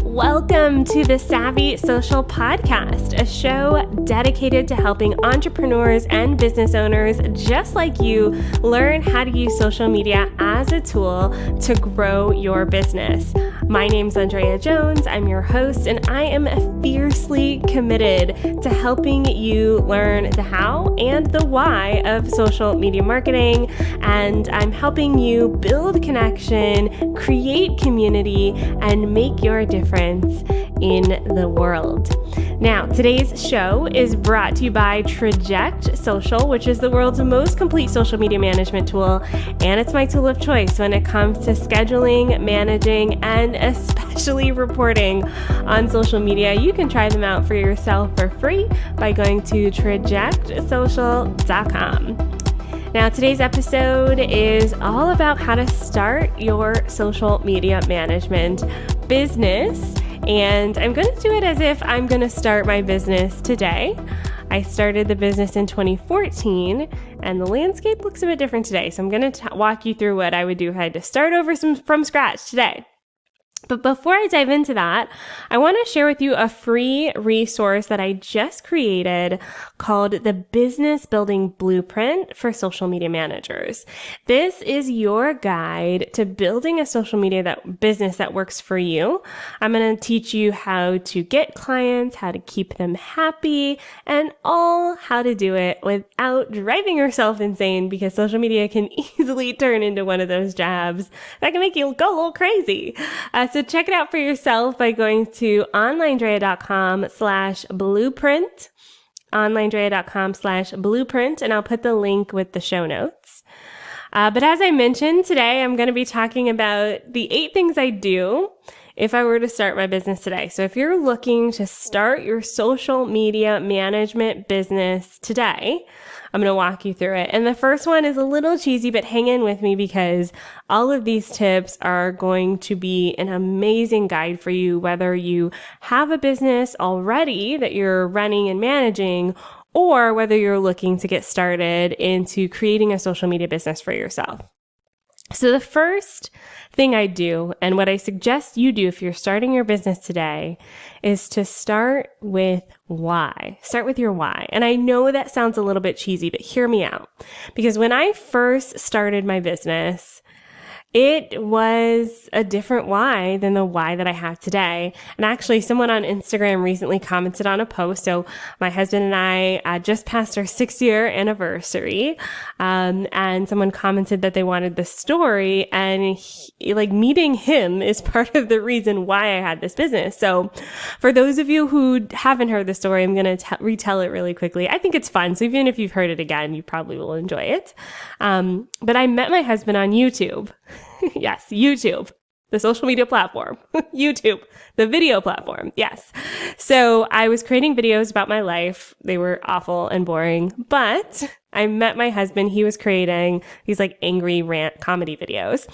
Welcome to the Savvy Social Podcast, a show dedicated to helping entrepreneurs and business owners just like you learn how to use social media as a tool to grow your business. My name's Andrea Jones. I'm your host, and I am fiercely committed to helping you learn the how and the why of social media marketing. And I'm helping you build connection, create community, and make your difference in the world. Now, today's show is brought to you by Traject Social, which is the world's most complete social media management tool, and it's my tool of choice when it comes to scheduling, managing, and especially reporting on social media. You can try them out for yourself for free by going to trajectsocial.com. Now, today's episode is all about how to start your social media management business. And I'm going to do it as if I'm going to start my business today. I started the business in 2014, and the landscape looks a bit different today. So I'm going to walk you through what I would do if I had to start over from scratch today. But before I dive into that, I want to share with you a free resource that I just created called the Business Building Blueprint for Social Media Managers. This is your guide to building a social media business that works for you. I'm going to teach you how to get clients, how to keep them happy, and all how to do it without driving yourself insane, because social media can easily turn into one of those jobs that can make you go a little crazy. So check it out for yourself by going to OnlineDrea.com/blueprint, OnlineDrea.com/blueprint, and I'll put the link with the show notes. But as I mentioned, today I'm going to be talking about the 8 things I do if I were to start my business today. So if you're looking to start your social media management business today, I'm going to walk you through it. And the first one is a little cheesy, but hang in with me because all of these tips are going to be an amazing guide for you, whether you have a business already that you're running and managing, or whether you're looking to get started into creating a social media business for yourself. So the first thing I do, and what I suggest you do if you're starting your business today, is to start with why. Start with your why. And I know that sounds a little bit cheesy, but hear me out. Because when I first started my business, it was a different why than the why that I have today. And actually, someone on Instagram recently commented on a post. So my husband and I just passed our 6-year anniversary. And someone commented that they wanted the story, and meeting him is part of the reason why I had this business. So for those of you who haven't heard the story, I'm going to retell it really quickly. I think it's fun. So even if you've heard it again, you probably will enjoy it. But I met my husband on YouTube. Yes, YouTube, the social media platform. YouTube, the video platform. Yes. So I was creating videos about my life. They were awful and boring, but I met my husband. He was creating these angry rant comedy videos,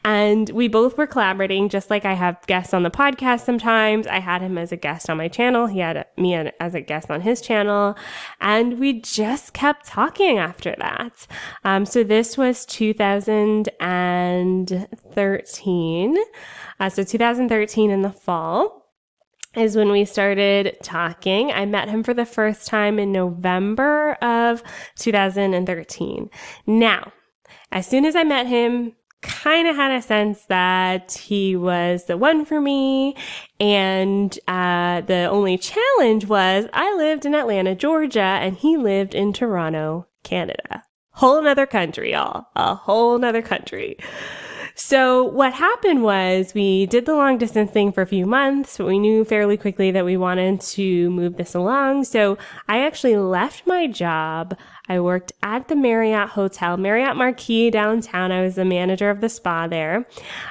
and we both were collaborating, just like I have guests on the podcast sometimes. I had him as a guest on my channel. He had me as a guest on his channel, and we just kept talking after that. So this was 2013. So 2013 in the fall is when we started talking. I met him for the first time in November of 2013. Now, as soon as I met him, kind of had a sense that he was the one for me. And the only challenge was I lived in Atlanta, Georgia, and he lived in Toronto, Canada. Whole nother country, y'all. A whole nother country. So what happened was we did the long distance thing for a few months, but we knew fairly quickly that we wanted to move this along. So I actually left my job. I worked at the Marriott Hotel, Marriott Marquis downtown. I was the manager of the spa there.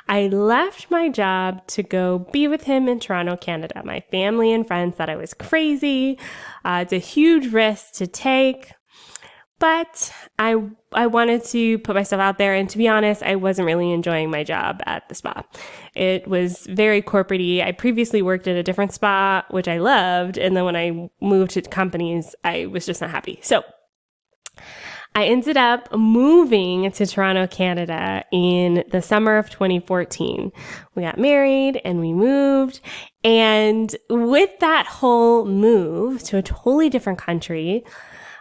I left my job to go be with him in Toronto, Canada. My family and friends thought I was crazy. It's a huge risk to take. But I wanted to put myself out there, and to be honest, I wasn't really enjoying my job at the spa. It was very corporate-y. I previously worked at a different spa, which I loved, and then when I moved to companies, I was just not happy. So I ended up moving to Toronto, Canada in the summer of 2014. We got married and we moved. And with that whole move to a totally different country,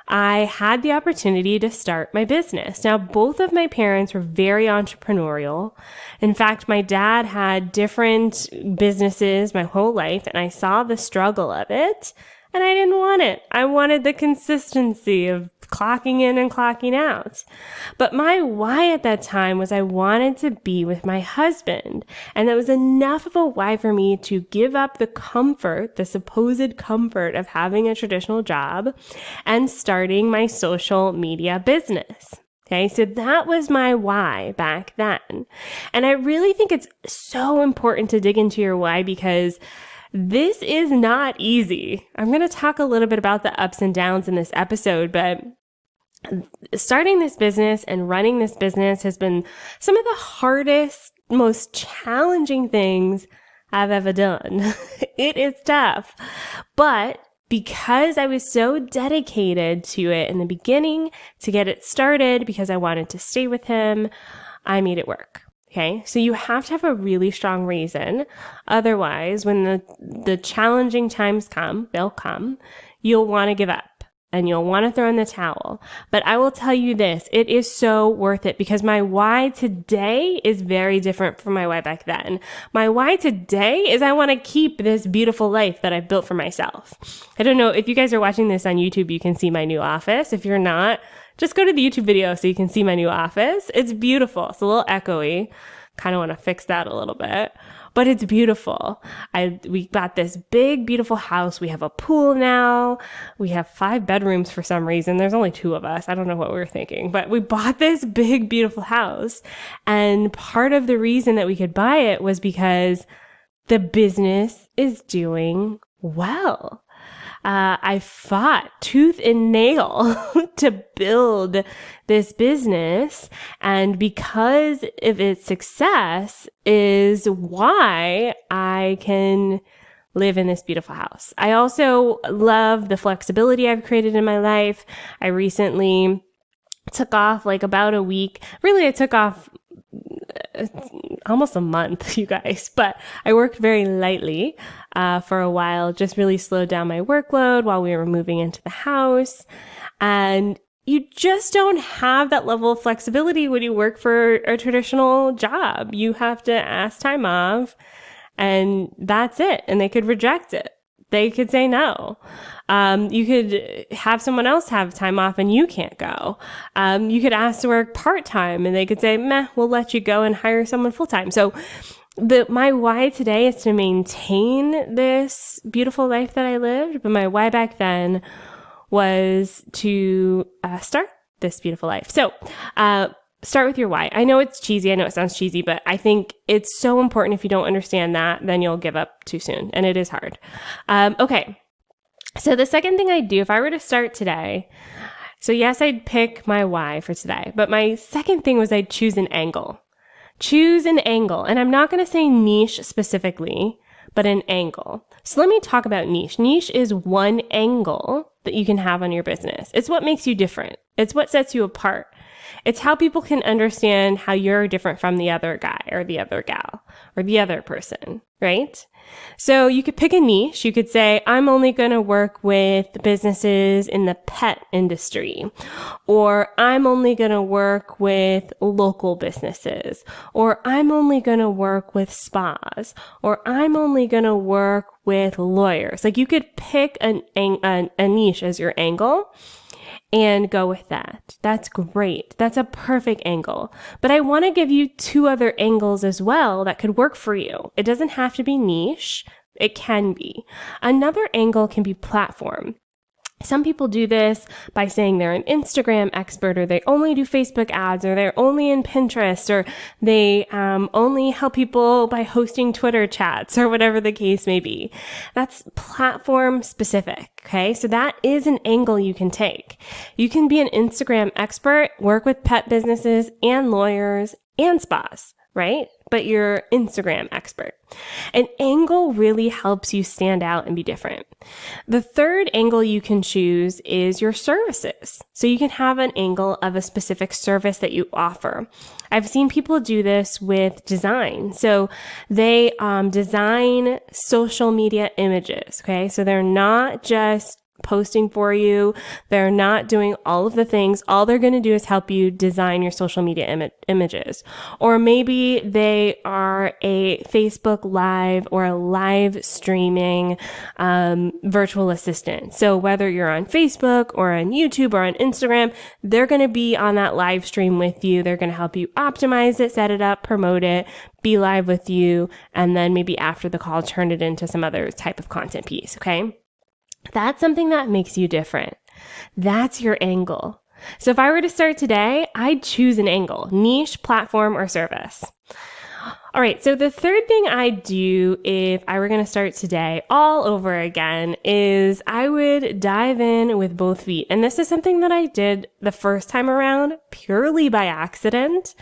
I had the opportunity to start my business. Now, both of my parents were very entrepreneurial. In fact, my dad had different businesses my whole life, and I saw the struggle of it, and I didn't want it. I wanted the consistency of clocking in and clocking out. But my why at that time was I wanted to be with my husband. And that was enough of a why for me to give up the comfort, the supposed comfort of having a traditional job and starting my social media business. Okay, so that was my why back then. And I really think it's so important to dig into your why because this is not easy. I'm going to talk a little bit about the ups and downs in this episode, but starting this business and running this business has been some of the hardest, most challenging things I've ever done. It is tough, but because I was so dedicated to it in the beginning to get it started, because I wanted to stay with him, I made it work. Okay, so you have to have a really strong reason. Otherwise, when the challenging times come, they'll come, you'll want to give up and you'll want to throw in the towel. But I will tell you this, it is so worth it because my why today is very different from my why back then. My why today is I want to keep this beautiful life that I've built for myself. I don't know if you guys are watching this on YouTube, you can see my new office. If you're not, just go to the YouTube video so you can see my new office. It's beautiful. It's a little echoey. Kind of want to fix that a little bit, but it's beautiful. We got this big, beautiful house. We have a pool now. We have 5 bedrooms for some reason. There's only 2 of us. I don't know what we were thinking, but we bought this big, beautiful house. And part of the reason that we could buy it was because the business is doing well. I fought tooth and nail to build this business. And because of its success is why I can live in this beautiful house. I also love the flexibility I've created in my life. I recently took off like about a week. Really, I took off almost a month, you guys, but I worked very lightly for a while, just really slowed down my workload while we were moving into the house. And you just don't have that level of flexibility when you work for a traditional job. You have to ask time off and that's it. And they could reject it. They could say no. You could have someone else have time off and you can't go. You could ask to work part-time and they could say, meh, we'll let you go and hire someone full-time. So my why today is to maintain this beautiful life that I lived, but my why back then was to start this beautiful life. So start with your why. I know it's cheesy. I know it sounds cheesy, but I think it's so important. If you don't understand that, then you'll give up too soon. And it is hard. Okay. So the second thing I'd do if I were to start today, so yes, I'd pick my why for today, but my second thing was I'd choose an angle. Choose an angle. And I'm not going to say niche specifically, but an angle. So let me talk about niche. Niche is one angle that you can have on your business. It's what makes you different. It's what sets you apart. It's how people can understand how you're different from the other guy or the other gal or the other person, right? So you could pick a niche. You could say, I'm only going to work with businesses in the pet industry, or I'm only going to work with local businesses, or I'm only going to work with spas, or I'm only going to work with lawyers. Like you could pick a niche as your angle and go with that. That's great. That's a perfect angle. But I want to give you 2 other angles as well that could work for you. It doesn't have to be niche. It can be. Another angle can be platform. Some people do this by saying they're an Instagram expert, or they only do Facebook ads, or they're only in Pinterest, or they only help people by hosting Twitter chats, or whatever the case may be. That's platform specific. Okay. So that is an angle you can take. You can be an Instagram expert, work with pet businesses and lawyers and spas, right? but you're Instagram expert. An angle really helps you stand out and be different. The third angle you can choose is your services. So you can have an angle of a specific service that you offer. I've seen people do this with design. So they design social media images, okay? So they're not just posting for you. They're not doing all of the things. All they're going to do is help you design your social media images. Or maybe they are a Facebook Live or a live streaming virtual assistant. So whether you're on Facebook or on YouTube or on Instagram, they're going to be on that live stream with you. They're going to help you optimize it, set it up, promote it, be live with you, and then maybe after the call, turn it into some other type of content piece, okay? That's something that makes you different. That's your angle. So if I were to start today, I'd choose an angle, niche, platform, or service. All right. So the third thing I'd do if I were going to start today all over again is I would dive in with both feet. And this is something that I did the first time around purely by accident.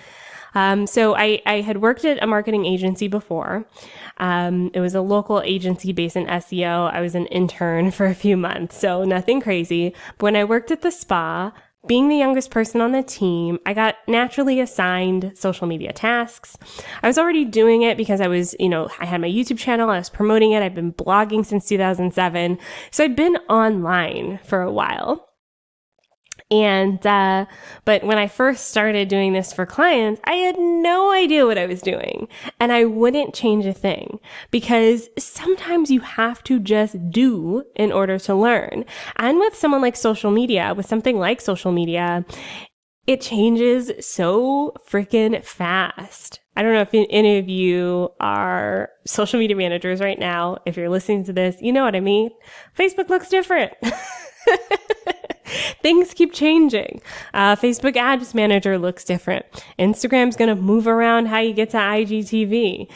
So I had worked at a marketing agency before. It was a local agency based in SEO. I was an intern for a few months, so nothing crazy. But when I worked at the spa, being the youngest person on the team, I got naturally assigned social media tasks. I was already doing it because I had my YouTube channel. I was promoting it. I've been blogging since 2007. So I'd been online for a while. And, but when I first started doing this for clients, I had no idea what I was doing, and I wouldn't change a thing because sometimes you have to just do in order to learn. And with someone like social media, with something like social media, it changes so freaking fast. I don't know if any of you are social media managers right now. If you're listening to this, you know what I mean. Facebook looks different. Things keep changing. Facebook Ads Manager looks different. Instagram's going to move around how you get to IGTV.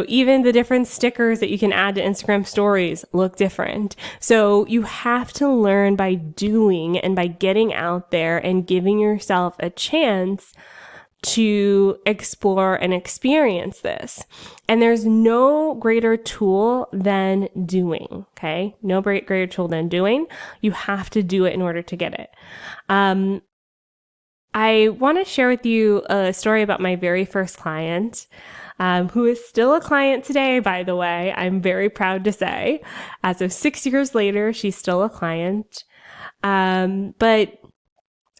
Even the different stickers that you can add to Instagram stories look different. So you have to learn by doing and by getting out there and giving yourself a chance to explore and experience this. And there's no greater tool than doing, okay? No greater tool than doing. You have to do it in order to get it. I want to share with you a story about my very first client, who is still a client today, by the way. I'm very proud to say. As of 6 years later, she's still a client. But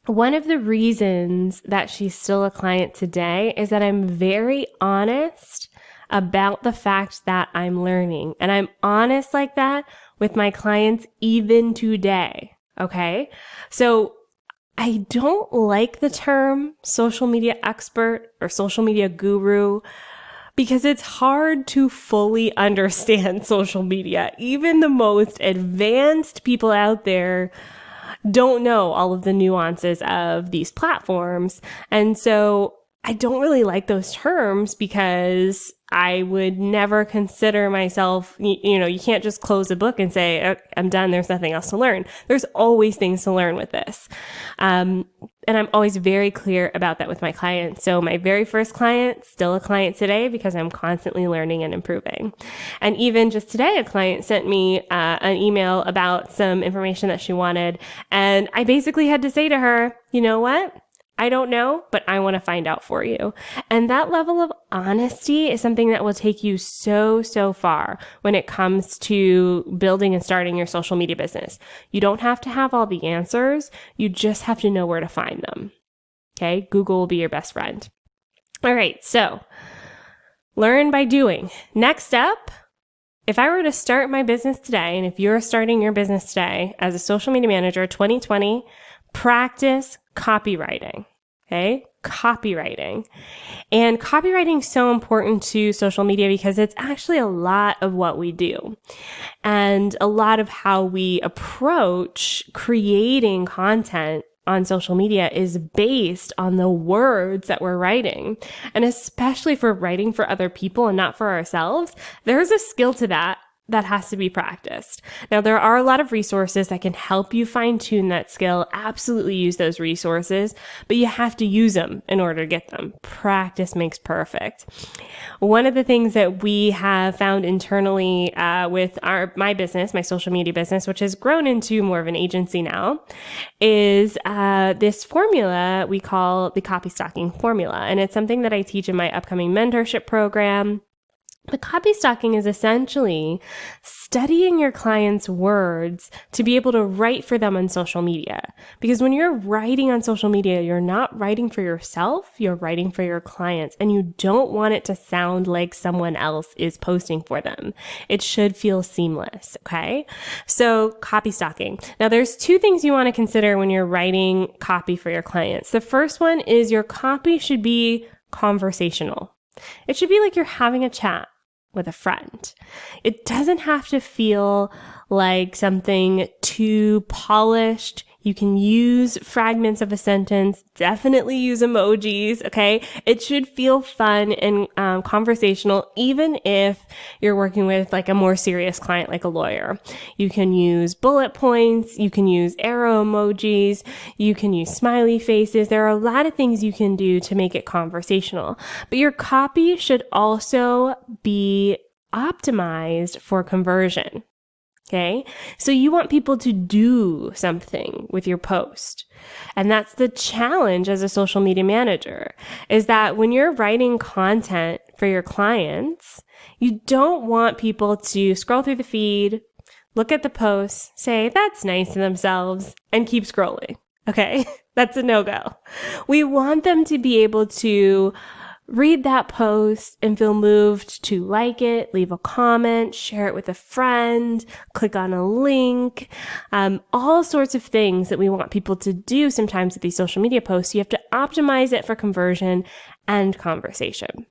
one of the reasons that she's still a client today is that I'm very honest about the fact that I'm learning. And I'm honest like that with my clients even today. Okay. So I don't like the term social media expert or social media guru because it's hard to fully understand social media. Even the most advanced people out there don't know all of the nuances of these platforms. And so I don't really like those terms because I would never consider myself, you can't just close a book and say, I'm done. There's nothing else to learn. There's always things to learn with this. And I'm always very clear about that with my clients. So my very first client, still a client today because I'm constantly learning and improving. And even just today, a client sent me an email about some information that she wanted. And I basically had to say to her, you know what? I don't know, but I want to find out for you. And that level of honesty is something that will take you so, so far when it comes to building and starting your social media business. You don't have to have all the answers. You just have to know where to find them. Okay. Google will be your best friend. All right. So learn by doing. Next up, if I were to start my business today, and if you're starting your business today as a social media manager, 2020, practice copywriting. Okay. Copywriting. And copywriting is so important to social media because it's actually a lot of what we do and a lot of how we approach creating content on social media is based on the words that we're writing. And especially for writing for other people and not for ourselves, there's a skill to that that has to be practiced. Now, there are a lot of resources that can help you fine tune that skill. Absolutely use those resources, but you have to use them in order to get them. Practice makes perfect. One of the things that we have found internally with my business, my social media business, which has grown into more of an agency now, is this formula we call the copy stocking formula. And it's something that I teach in my upcoming mentorship program. But copy stocking is essentially studying your clients' words to be able to write for them on social media. Because when you're writing on social media, you're not writing for yourself, you're writing for your clients, and you don't want it to sound like someone else is posting for them. It should feel seamless, okay? So copy stocking. Now there's two things you want to consider when you're writing copy for your clients. The first one is your copy should be conversational. It should be like you're having a chat with a friend. It doesn't have to feel like something too polished. You can use fragments of a sentence, definitely use emojis, okay? It should feel fun and conversational, even if you're working with like a more serious client, like a lawyer. You can use bullet points, you can use arrow emojis, you can use smiley faces. There are a lot of things you can do to make it conversational. But your copy should also be optimized for conversion. Okay. So you want people to do something with your post. And that's the challenge as a social media manager, is that when you're writing content for your clients, you don't want people to scroll through the feed, look at the post, say, that's nice to themselves, and keep scrolling. Okay. That's a no-go. We want them to be able to read that post and feel moved to like it, leave a comment, share it with a friend, click on a link, all sorts of things that we want people to do sometimes with these social media posts. You have to optimize it for conversion and conversation.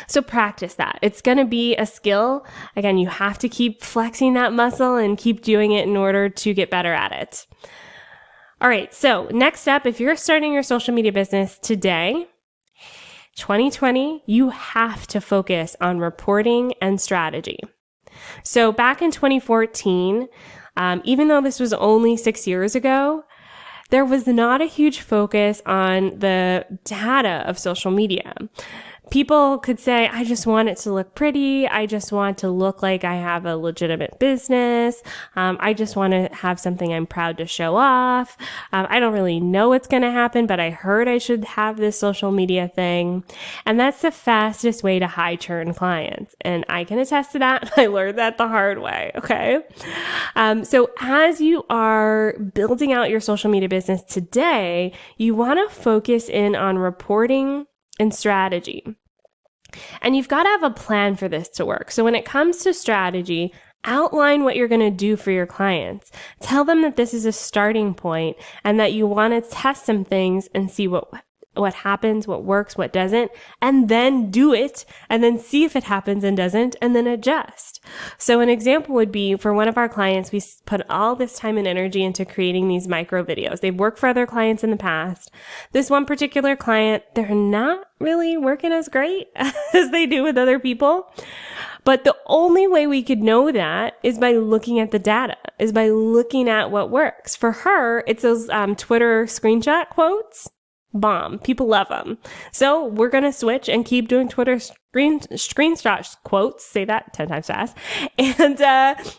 So practice that. It's going to be a skill. Again, you have to keep flexing that muscle and keep doing it in order to get better at it. All right. So next up, if you're starting your social media business today, 2020, you have to focus on reporting and strategy. So back in 2014, even though this was only 6 years ago, there was not a huge focus on the data of social media. People could say, I just want it to look pretty. I just want to look like I have a legitimate business. I just want to have something I'm proud to show off. I don't really know what's going to happen, but I heard I should have this social media thing. And that's the fastest way to high churn clients. And I can attest to that. I learned that the hard way. Okay. So as you are building out your social media business today, you want to focus in on reporting and strategy. And you've got to have a plan for this to work. So when it comes to strategy, outline what you're going to do for your clients. Tell them that this is a starting point and that you want to test some things and see what happens, what works, what doesn't, and then do it, and then see if it happens and doesn't, and then adjust. So an example would be for one of our clients, we put all this time and energy into creating these micro videos. They've worked for other clients in the past. This one particular client, they're not really working as great as they do with other people. But the only way we could know that is by looking at the data, is by looking at what works. For her, it's those Twitter screenshot quotes. Bomb. People love them. So we're going to switch and keep doing Twitter screenshot quotes. Say that 10 times fast. And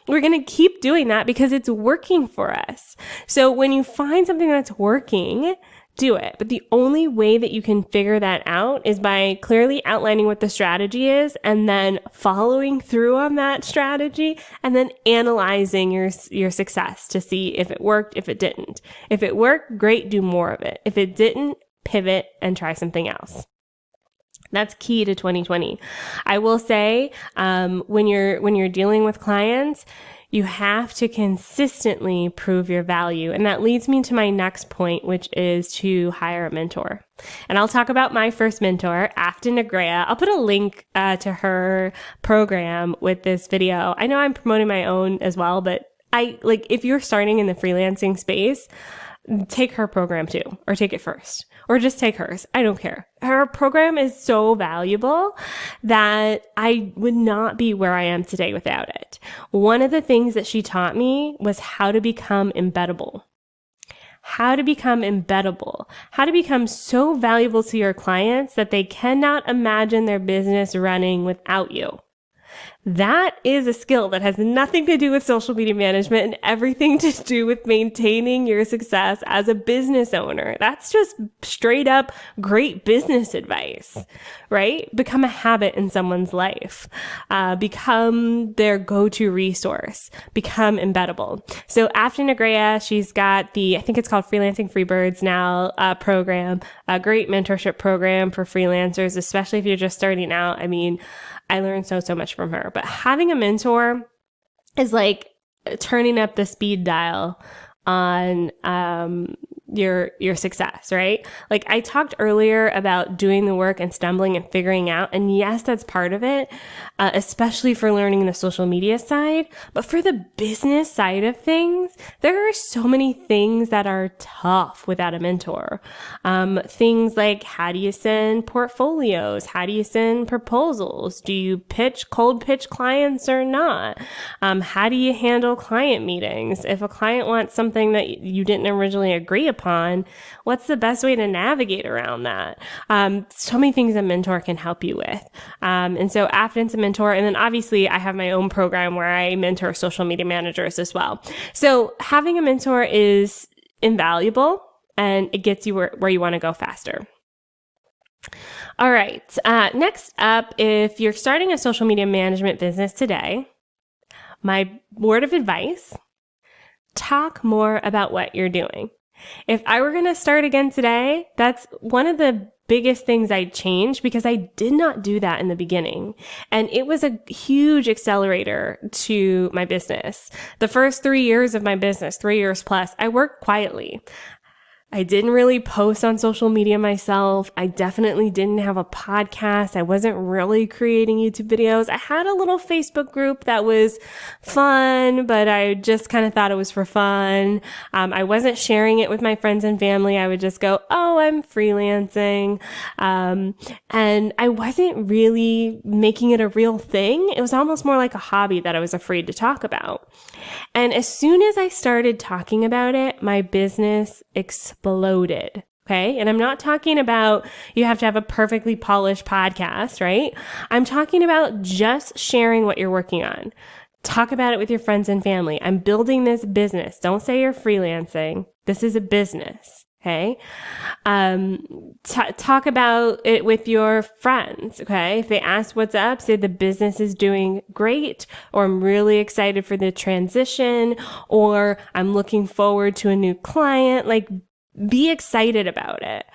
we're going to keep doing that because it's working for us. So when you find something that's working, do it. But the only way that you can figure that out is by clearly outlining what the strategy is and then following through on that strategy and then analyzing your success to see if it worked, if it didn't. If it worked, great, do more of it. If it didn't, pivot and try something else. That's key to 2020. I will say, when you're dealing with clients, you have to consistently prove your value. And that leads me to my next point, which is to hire a mentor. And I'll talk about my first mentor, ANDREA. I'll put a link to her program with this video. I know I'm promoting my own as well, but if you're starting in the freelancing space, take her program too, or take it first. or just take hers. I don't care. Her program is so valuable that I would not be where I am today without it. One of the things that she taught me was how to become embeddable. How to become embeddable, how to become so valuable to your clients that they cannot imagine their business running without you. That is a skill that has nothing to do with social media management and everything to do with maintaining your success as a business owner. That's just straight up great business advice, right? Become a habit in someone's life. Become their go-to resource. Become embeddable. So after ANDREA, she's got I think it's called Freelancing Freebirds now, program, a great mentorship program for freelancers, especially if you're just starting out. I mean, I learned so much from her. But having a mentor is like turning up the speed dial on your success, right? Like I talked earlier about doing the work and stumbling and figuring out. And yes, that's part of it, especially for learning the social media side. But for the business side of things, there are so many things that are tough without a mentor. Things like, how do you send portfolios? How do you send proposals? Do you cold pitch clients or not? How do you handle client meetings? If a client wants something that you didn't originally agree upon, what's the best way to navigate around that? So many things a mentor can help you with. And so Afton's a mentor. And then obviously I have my own program where I mentor social media managers as well. So having a mentor is invaluable and it gets you where you want to go faster. All right. Next up, if you're starting a social media management business today, my word of advice, talk more about what you're doing. If I were going to start again today, that's one of the biggest things I'd change because I did not do that in the beginning. And it was a huge accelerator to my business. The first 3 years of my business, 3 years plus, I worked quietly. I didn't really post on social media myself. I definitely didn't have a podcast. I wasn't really creating YouTube videos. I had a little Facebook group that was fun, but I just kind of thought it was for fun. I wasn't sharing it with my friends and family. I would just go, oh, I'm freelancing. And I wasn't really making it a real thing. It was almost more like a hobby that I was afraid to talk about. And as soon as I started talking about it, my business exploded. Okay. And I'm not talking about you have to have a perfectly polished podcast, right? I'm talking about just sharing what you're working on. Talk about it with your friends and family. I'm building this business. Don't say you're freelancing. This is a business. Okay. Talk about it with your friends. Okay. If they ask what's up, say the business is doing great, or I'm really excited for the transition, or I'm looking forward to a new client. Like, be excited about it.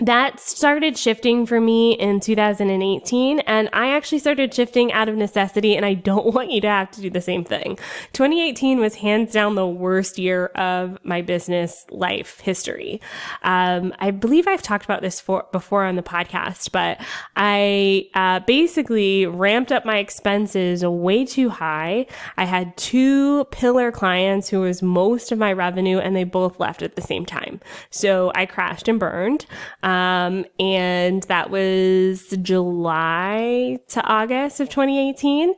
That started shifting for me in 2018, and I actually started shifting out of necessity, and I don't want you to have to do the same thing. 2018 was hands down the worst year of my business life history. I believe I've talked about this before on the podcast, but I basically ramped up my expenses way too high. I had 2 pillar clients who was most of my revenue, and they both left at the same time. So I crashed and burned. And that was July to August of 2018.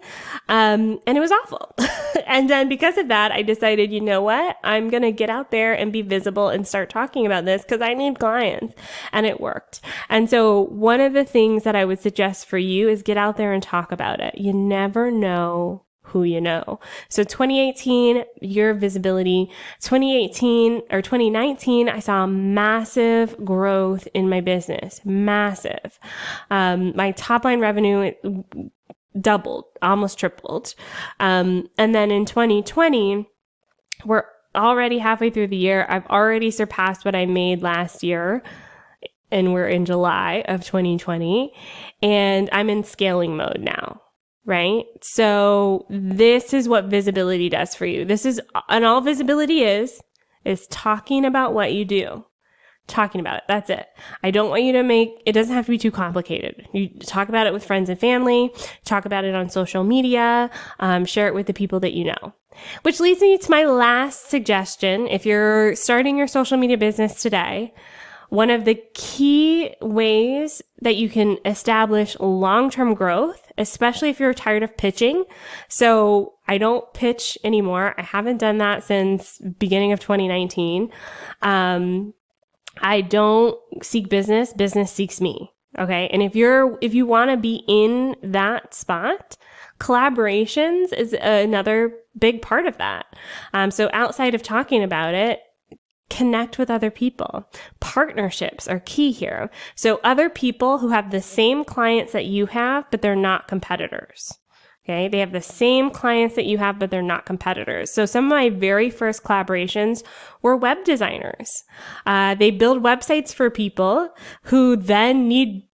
And it was awful. And then because of that, I decided, you know what? I'm going to get out there and be visible and start talking about this because I need clients. And it worked. And so one of the things that I would suggest for you is get out there and talk about it. You never know who you know. So 2018, your visibility. 2019, I saw massive growth in my business. Massive. My top line revenue doubled, almost tripled. And then in 2020, we're already halfway through the year. I've already surpassed what I made last year. And we're in July of 2020. And I'm in scaling mode now. Right? So this is what visibility does for you. And all visibility is talking about what you do. talking about it. That's it. I don't want you to it doesn't have to be too complicated. You talk about it with friends and family, talk about it on social media, share it with the people that you know. Which leads me to my last suggestion. If you're starting your social media business today, one of the key ways that you can establish long-term growth, especially if you're tired of pitching. So I don't pitch anymore. I haven't done that since beginning of 2019. I don't seek business. Business seeks me. Okay. And if you want to be in that spot, collaborations is another big part of that. So outside of talking about it, connect with other people. Partnerships are key here. So other people who have the same clients that you have, but they're not competitors. Okay. They have the same clients that you have, but they're not competitors. So some of my very first collaborations were web designers. They build websites for people who then need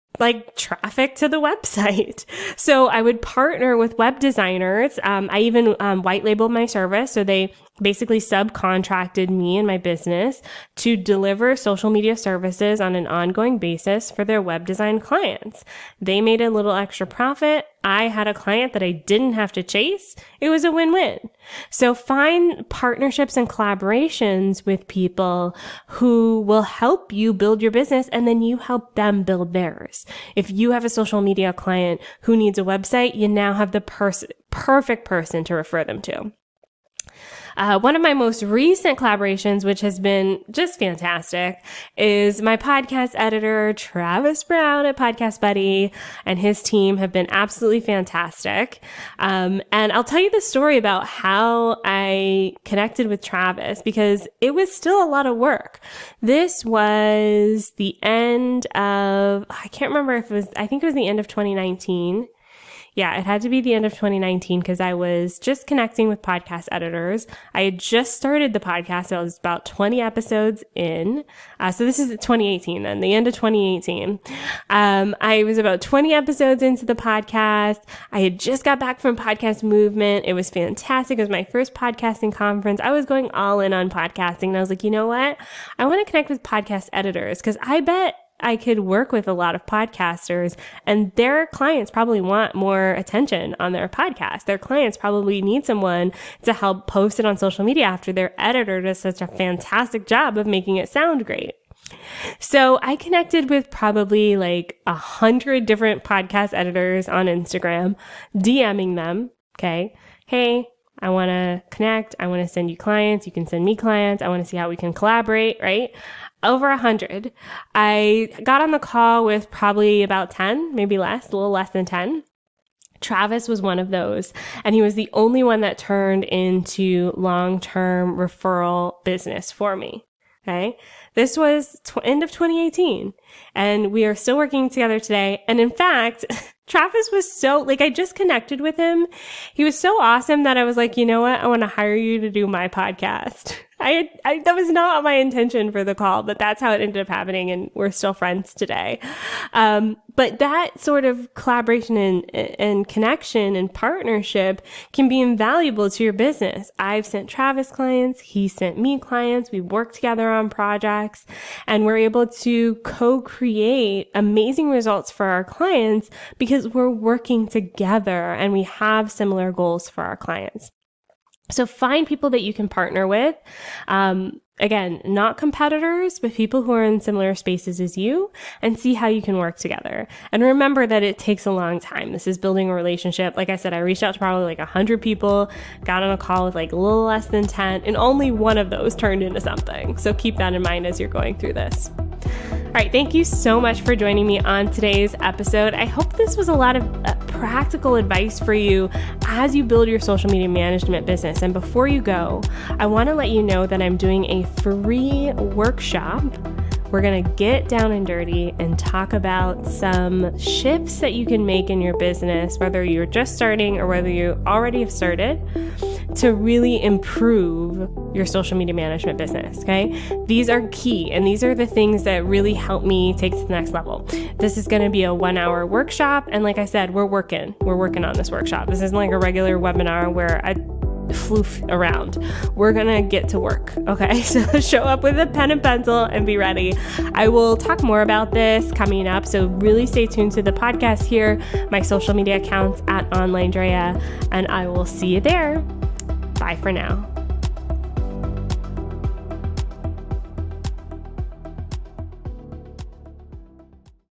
traffic to the website. So I would partner with web designers. I even white labeled my service. So they basically subcontracted me and my business to deliver social media services on an ongoing basis for their web design clients. They made a little extra profit. I had a client that I didn't have to chase. It was a win-win. So find partnerships and collaborations with people who will help you build your business, and then you help them build theirs. If you have a social media client who needs a website, you now have the perfect person to refer them to. One of my most recent collaborations, which has been just fantastic, is my podcast editor, Travis Brown at Podcast Buddy, and his team have been absolutely fantastic. And I'll tell you the story about how I connected with Travis, because it was still a lot of work. This was the end of, I can't remember if it was, I think it was the end of 2019. Yeah, it had to be the end of 2019 because I was just connecting with podcast editors. I had just started the podcast. So I was about 20 episodes in. So this is 2018 then, the end of 2018. I was about 20 episodes into the podcast. I had just got back from Podcast Movement. It was fantastic. It was my first podcasting conference. I was going all in on podcasting. And I was like, you know what? I want to connect with podcast editors because I bet I could work with a lot of podcasters and their clients probably want more attention on their podcast. Their clients probably need someone to help post it on social media after their editor does such a fantastic job of making it sound great. So I connected with probably 100 different podcast editors on Instagram, DMing them. Okay. Hey, I want to connect. I want to send you clients. You can send me clients. I want to see how we can collaborate, right? Over 100. I got on the call with probably about 10, maybe less, a little less than 10. Travis was one of those, and he was the only one that turned into long-term referral business for me. Okay. This was end of 2018, and we are still working together today. And in fact, Travis was so, I just connected with him. He was so awesome that I was like, you know what? I want to hire you to do my podcast. That was not my intention for the call, but that's how it ended up happening. And we're still friends today. But that sort of collaboration and connection and partnership can be invaluable to your business. I've sent Travis clients. He sent me clients. We worked together on projects, and we're able to co-create amazing results for our clients because we're working together and we have similar goals for our clients. So find people that you can partner with. Again, not competitors, but people who are in similar spaces as you, and see how you can work together. And remember that it takes a long time. This is building a relationship. Like I said, I reached out to probably 100 people, got on a call with a little less than 10, and only one of those turned into something. So keep that in mind as you're going through this. All right, thank you so much for joining me on today's episode. I hope this was a lot of practical advice for you as you build your social media management business. And before you go, I want to let you know that I'm doing a free workshop. We're going to get down and dirty and talk about some shifts that you can make in your business, whether you're just starting or whether you already have started, to really improve your social media management business, okay? These are key, and these are the things that really help me take to the next level. This is going to be a 1-hour workshop, and like I said, we're working on this workshop. This isn't like a regular webinar where I floof around. We're going to get to work. Okay. So show up with a pen and pencil and be ready. I will talk more about this coming up. So really stay tuned to the podcast here, my social media accounts at OnlineDrea, and I will see you there. Bye for now.